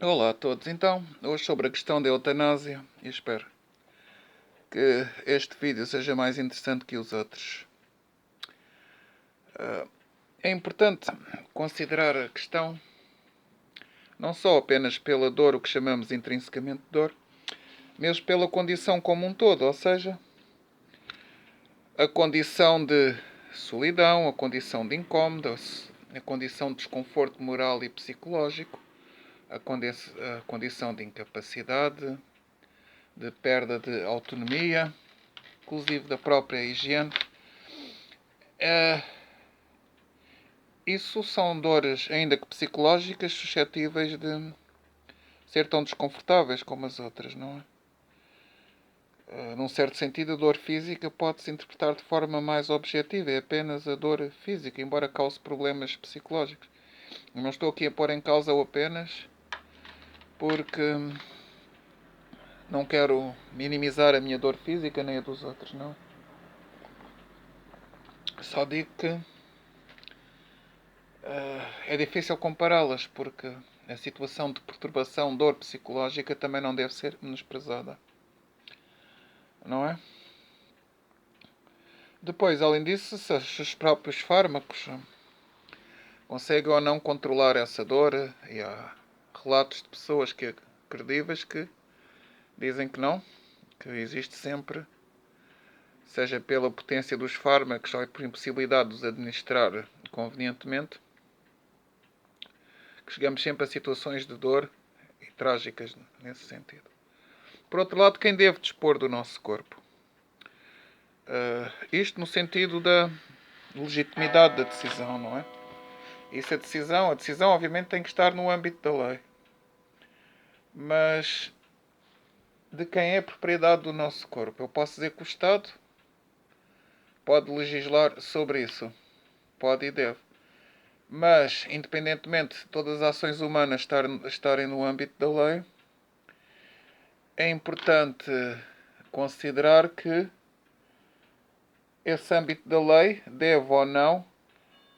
Olá a todos. Então, hoje sobre a questão da eutanásia, e espero que este vídeo seja mais interessante que os outros. É importante considerar a questão não só apenas pela dor, o que chamamos intrinsecamente de dor, mas pela condição como um todo, ou seja, a condição de solidão, a condição de incómodo, a condição de desconforto moral e psicológico, a condição de incapacidade, de perda de autonomia, inclusive da própria higiene. Isso são dores, ainda que psicológicas, suscetíveis de ser tão desconfortáveis como as outras, não é? Num certo sentido, a dor física pode-se interpretar de forma mais objetiva. É apenas a dor física, embora cause problemas psicológicos. Eu não estou aqui a pôr em causa o apenas porque não quero minimizar a minha dor física nem a dos outros, não. Só digo que é difícil compará-las porque a situação de perturbação, dor psicológica também não deve ser menosprezada. Não é? Depois, além disso, se os próprios fármacos conseguem ou não controlar essa dor, e há relatos de pessoas credíveis que dizem que não, que existe sempre, seja pela potência dos fármacos ou por impossibilidade de os administrar convenientemente, que chegamos sempre a situações de dor e trágicas nesse sentido. Por outro lado, quem deve dispor do nosso corpo? Isto no sentido da legitimidade da decisão, não é? Isso a decisão obviamente tem que estar no âmbito da lei. Mas de quem é a propriedade do nosso corpo? Eu posso dizer que o Estado pode legislar sobre isso. Pode e deve. Mas, independentemente de todas as ações humanas estarem no âmbito da lei, é importante considerar que esse âmbito da lei deve ou não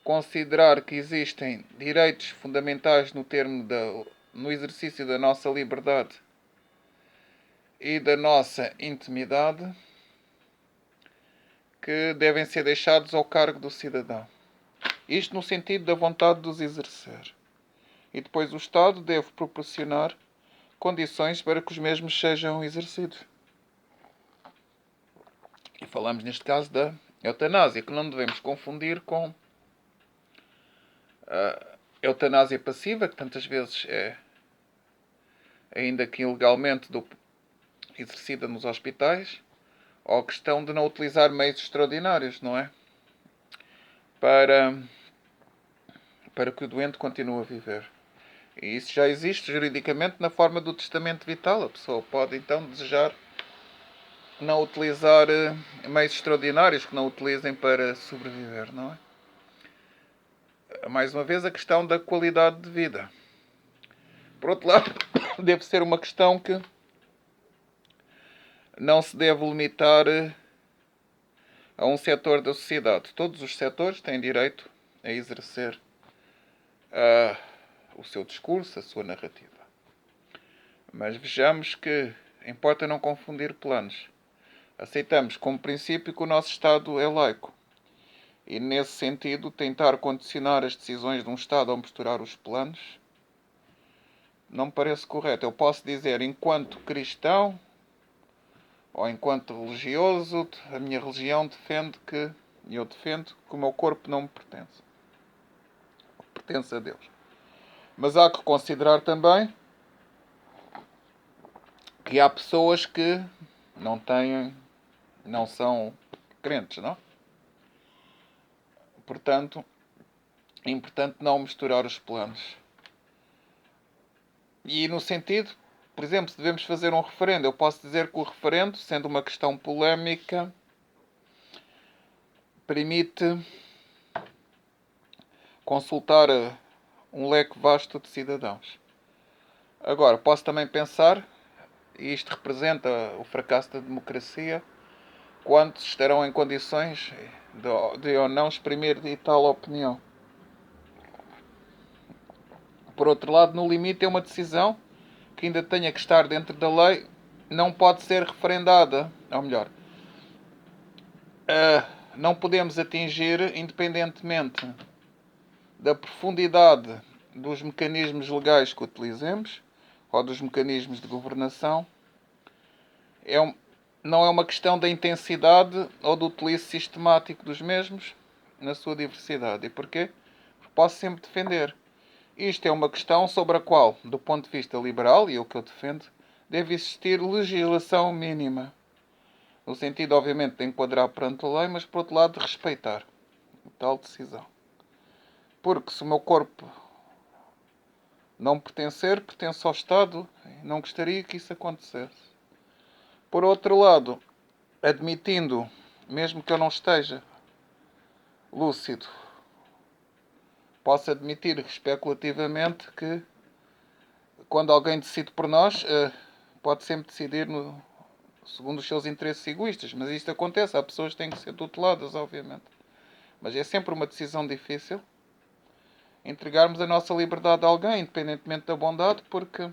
considerar que existem direitos fundamentais no exercício da nossa liberdade e da nossa intimidade que devem ser deixados ao cargo do cidadão. Isto no sentido da vontade de os exercer. E depois o Estado deve proporcionar condições para que os mesmos sejam exercidos. E falamos neste caso da eutanásia, que não devemos confundir com a eutanásia passiva, que tantas vezes é, ainda que ilegalmente, exercida nos hospitais, ou a questão de não utilizar meios extraordinários, não é? Para que o doente continue a viver. E isso já existe juridicamente na forma do testamento vital. A pessoa pode então desejar não utilizar meios extraordinários que não utilizem para sobreviver, não é? Mais uma vez a questão da qualidade de vida. Por outro lado, deve ser uma questão que não se deve limitar a um setor da sociedade. Todos os setores têm direito a exercer o seu discurso, a sua narrativa. Mas vejamos que importa não confundir planos. Aceitamos como princípio que o nosso Estado é laico. E, nesse sentido, tentar condicionar as decisões de um Estado ao misturar os planos não me parece correto. Eu posso dizer, enquanto cristão ou enquanto religioso, a minha religião defende que, e eu defendo, que o meu corpo não me pertence. Pertence a Deus. Mas há que considerar também que há pessoas que não são crentes, não? Portanto, é importante não misturar os planos. E no sentido, por exemplo, se devemos fazer um referendo, eu posso dizer que o referendo, sendo uma questão polémica, permite consultar um leque vasto de cidadãos. Agora, posso também pensar, e isto representa o fracasso da democracia, quantos estarão em condições de ou não exprimir de tal opinião. Por outro lado, no limite é uma decisão que ainda tenha que estar dentro da lei não pode ser referendada. Ou melhor, não podemos atingir, independentemente da profundidade dos mecanismos legais que utilizemos ou dos mecanismos de governação, não é uma questão da intensidade ou do utilizo sistemático dos mesmos na sua diversidade. E porquê? Porque posso sempre defender. Isto é uma questão sobre a qual, do ponto de vista liberal, e é o que eu defendo, deve existir legislação mínima. No sentido, obviamente, de enquadrar perante a lei, mas, por outro lado, de respeitar tal decisão. Porque se o meu corpo não pertencer, pertence ao Estado, e não gostaria que isso acontecesse. Por outro lado, admitindo, mesmo que eu não esteja lúcido, posso admitir especulativamente que quando alguém decide por nós, pode sempre decidir segundo os seus interesses egoístas. Mas isto acontece, há pessoas que têm que ser tuteladas, obviamente. Mas é sempre uma decisão difícil entregarmos a nossa liberdade a alguém, independentemente da bondade, porque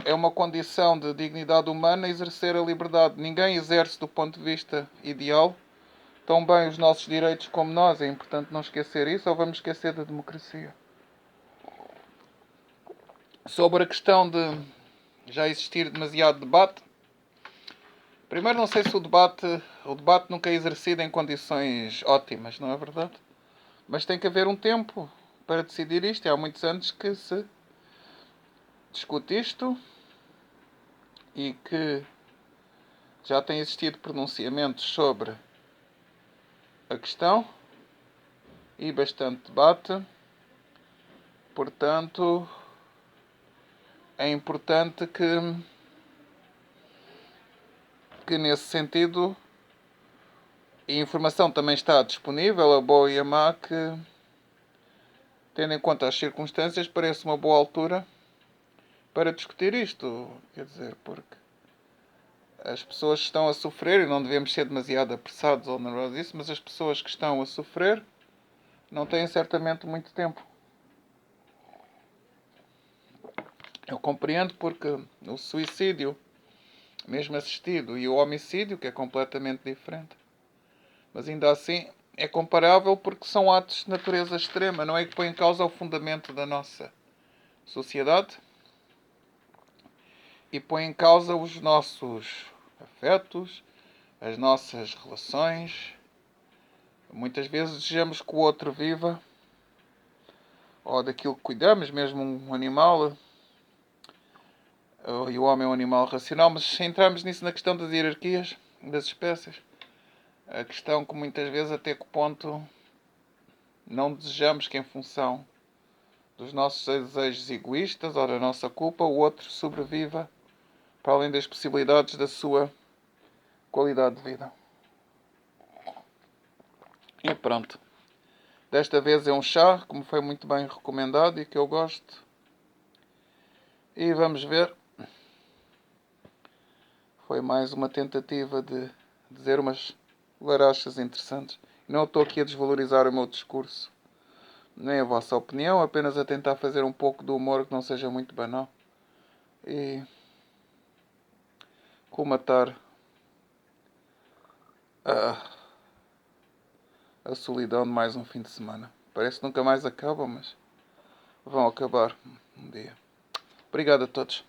é uma condição de dignidade humana exercer a liberdade. Ninguém exerce do ponto de vista ideal tão bem os nossos direitos como nós. É importante não esquecer isso, ou vamos esquecer da democracia. Sobre a questão de já existir demasiado debate, primeiro não sei se o debate nunca é exercido em condições ótimas, não é verdade? Mas tem que haver um tempo para decidir isto. Há muitos anos que se discute isto e que já tem existido pronunciamentos sobre a questão e bastante debate. Portanto, é importante que nesse sentido a informação também está disponível, a boa e a má, que, tendo em conta as circunstâncias, parece uma boa altura para discutir isto. Quer dizer, porque as pessoas que estão a sofrer, e não devemos ser demasiado apressados ou nervosos disso, mas as pessoas que estão a sofrer não têm certamente muito tempo. Eu compreendo, porque o suicídio, mesmo assistido, e o homicídio, que é completamente diferente, mas ainda assim é comparável porque são atos de natureza extrema, não é que põe em causa o fundamento da nossa sociedade e põe em causa os nossos afetos, as nossas relações. Muitas vezes desejamos que o outro viva, ou daquilo que cuidamos, mesmo um animal, e o homem é um animal racional, mas se entrarmos nisso na questão das hierarquias das espécies, a questão que muitas vezes até que ponto não desejamos que em função dos nossos desejos egoístas ou da nossa culpa o outro sobreviva para além das possibilidades da sua qualidade de vida. E pronto. Desta vez é um chá, como foi muito bem recomendado e que eu gosto. E vamos ver. Foi mais uma tentativa de dizer umas larachas interessantes. Não estou aqui a desvalorizar o meu discurso, nem a vossa opinião, apenas a tentar fazer um pouco de humor que não seja muito banal. E colmatar a solidão de mais um fim de semana. Parece que nunca mais acaba, mas vão acabar um dia. Obrigado a todos.